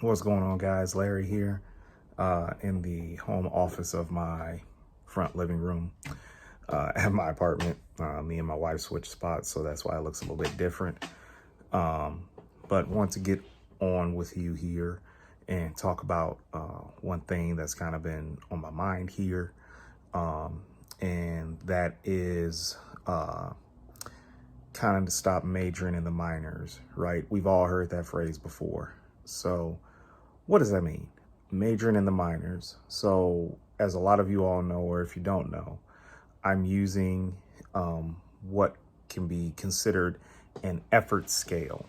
What's going on, guys? Larry here in the home office of my front living room at my apartment. Me and my wife switched spots, so that's why it looks a little bit different. But want to get on with you here and talk about one thing that's kind of been on my mind here, and that is kind of to stop majoring in the minors, right? We've all heard that phrase before. So what does that mean? Majoring in the minors. So as a lot of you all know, or if you don't know, I'm using what can be considered an effort scale.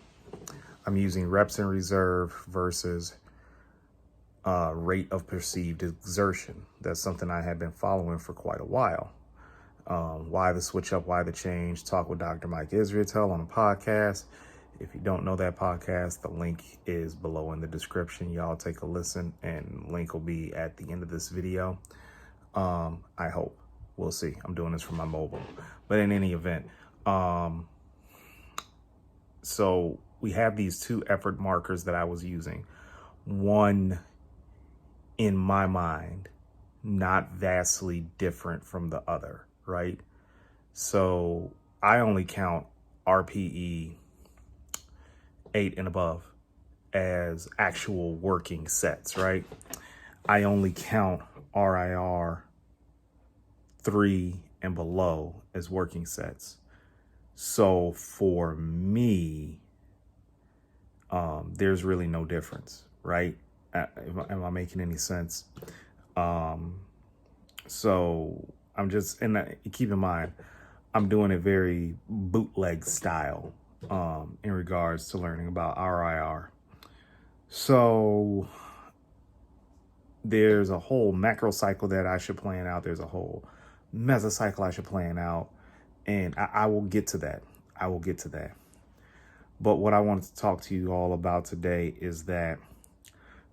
I'm using reps in reserve versus rate of perceived exertion. That's something I have been following for quite a while. Why the switch up, why the change? Talk with Dr. Mike Israetel on a podcast. If you don't know that podcast, the link is below in the description. Y'all take a listen, and link will be at the end of this video. I hope. We'll see. I'm doing this from my mobile. But in any event, so we have these two effort markers that I was using. One, in my mind, not vastly different from the other, right? So I only count RPE 8 and above as actual working sets, right? I only count RIR 3 and below as working sets. So for me, there's really no difference, right? Am I making any sense? So I'm just, and keep in mind, I'm doing it very bootleg style in regards to learning about RIR. So there's a whole macro cycle that I should plan out. There's a whole mesocycle I should plan out. And I will get to that. I will get to that. But what I wanted to talk to you all about today is that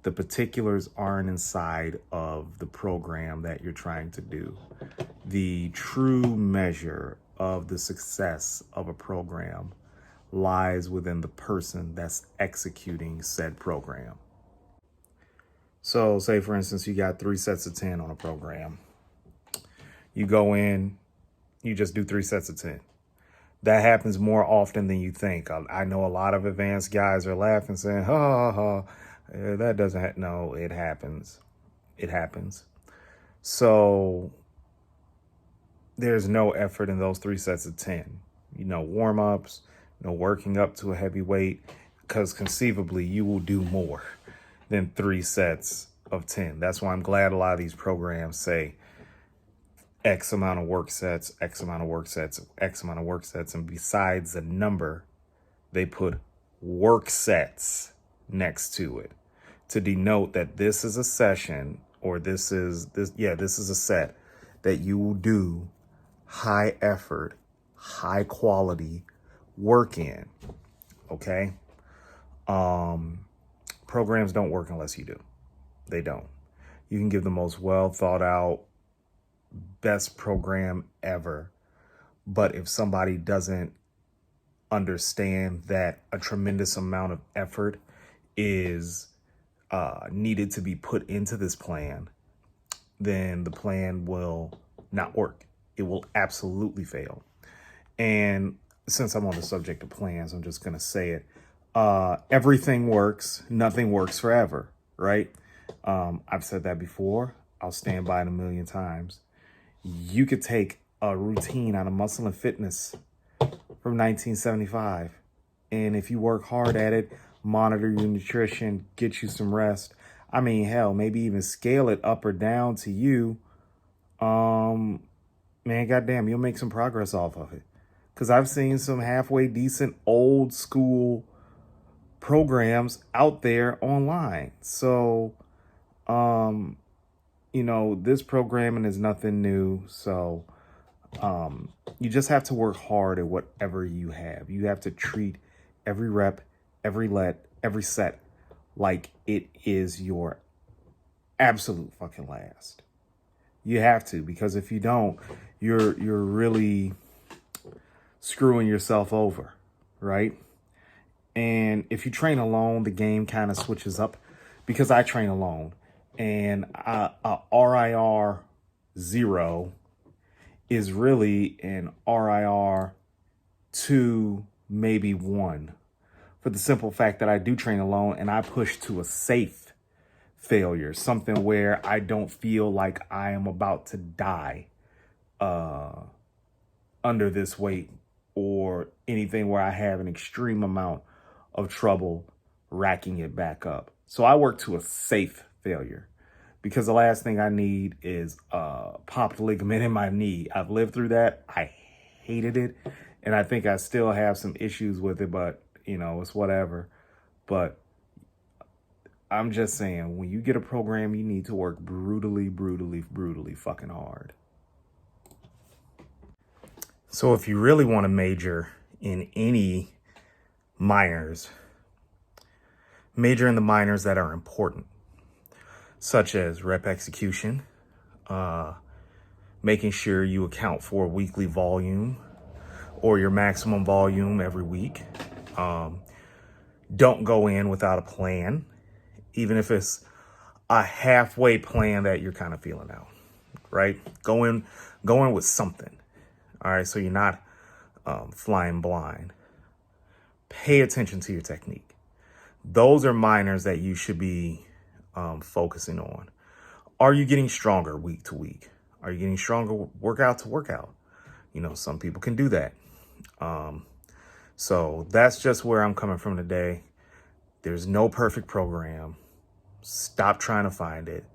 the particulars aren't inside of the program that you're trying to do. The true measure of the success of a program lies within the person that's executing said program. So say, for instance, you got 3 sets of 10 on a program. You go in, you just do 3 sets of 10. That happens more often than you think. I know a lot of advanced guys are laughing, saying, ha, ha, ha, that doesn't no, it happens. It happens. So there's no effort in those 3 sets of 10. Warm-ups, working up to a heavy weight, because conceivably you will do more than 3 sets of 10. That's why I'm glad a lot of these programs say X amount of work sets, X amount of work sets, X amount of work sets. And besides the number, they put work sets next to it to denote that this is a session, or this is a set that you will do high effort, high quality work in. Okay. Programs don't work unless you do. They don't. You can give the most well thought out, best program ever, but if somebody doesn't understand that a tremendous amount of effort is needed to be put into this plan, then the plan will not work. It will absolutely fail. And since I'm on the subject of plans, I'm just going to say it. Everything works. Nothing works forever, right? I've said that before. I'll stand by it a million times. You could take a routine out of Muscle and Fitness from 1975. And if you work hard at it, monitor your nutrition, get you some rest. I mean, hell, maybe even scale it up or down to you. Man, goddamn, you'll make some progress off of it. Because I've seen some halfway decent old school programs out there online. So, this programming is nothing new. So, you just have to work hard at whatever you have. You have to treat every rep, every set like it is your absolute fucking last. You have to, because if you don't, you're really screwing yourself over, right? And if you train alone, the game kind of switches up because I train alone. And a RIR 0 is really an RIR 2, maybe 1. For the simple fact that I do train alone and I push to a safe failure, something where I don't feel like I am about to die under this weight, or anything where I have an extreme amount of trouble racking it back up. So I work to a safe failure, because the last thing I need is popped ligament in my knee. I've lived through that. I hated it. And I think I still have some issues with it, but you know, it's whatever. But I'm just saying, when you get a program, you need to work brutally, brutally, brutally fucking hard. So if you really want to major in any minors, major in the minors that are important, such as rep execution, making sure you account for weekly volume or your maximum volume every week. Don't go in without a plan, even if it's a halfway plan that you're kind of feeling out, right? Go in with something. All right, so you're not flying blind. Pay attention to your technique. Those are minors that you should be focusing on. Are you getting stronger week to week? Are you getting stronger workout to workout? You know, some people can do that. So that's just where I'm coming from today. There's no perfect program. Stop trying to find it.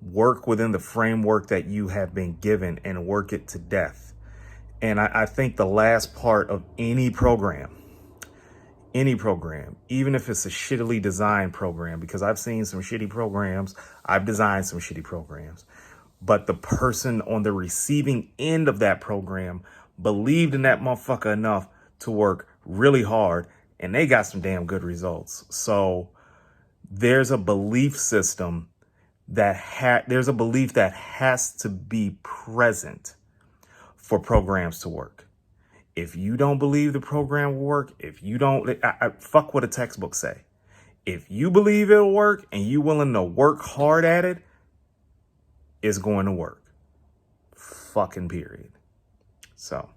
Work within the framework that you have been given and work it to death. And I think the last part of any program, even if it's a shittily designed program, because I've seen some shitty programs, I've designed some shitty programs, but the person on the receiving end of that program believed in that motherfucker enough to work really hard, and they got some damn good results. So there's a belief system there's a belief that has to be present for programs to work. If you don't believe the program will work, if you don't, fuck what a textbook say. If you believe it'll work and you willing to work hard at it, it's going to work. Fucking period. So,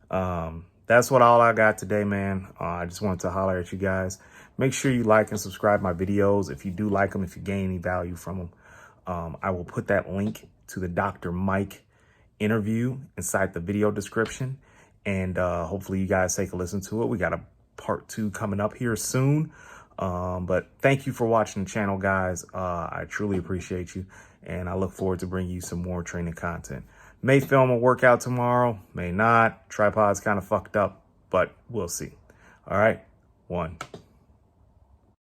that's all I got today, man. I just wanted to holler at you guys. Make sure you like and subscribe my videos. If you do like them, if you gain any value from them, I will put that link to the Dr. Mike interview inside the video description. And hopefully you guys take a listen to it. We got a part 2 coming up here soon. But thank you for watching the channel, guys. I truly appreciate you. And I look forward to bringing you some more training content. May film a workout tomorrow, may not. Tripod's kind of fucked up, but we'll see. All right, 1.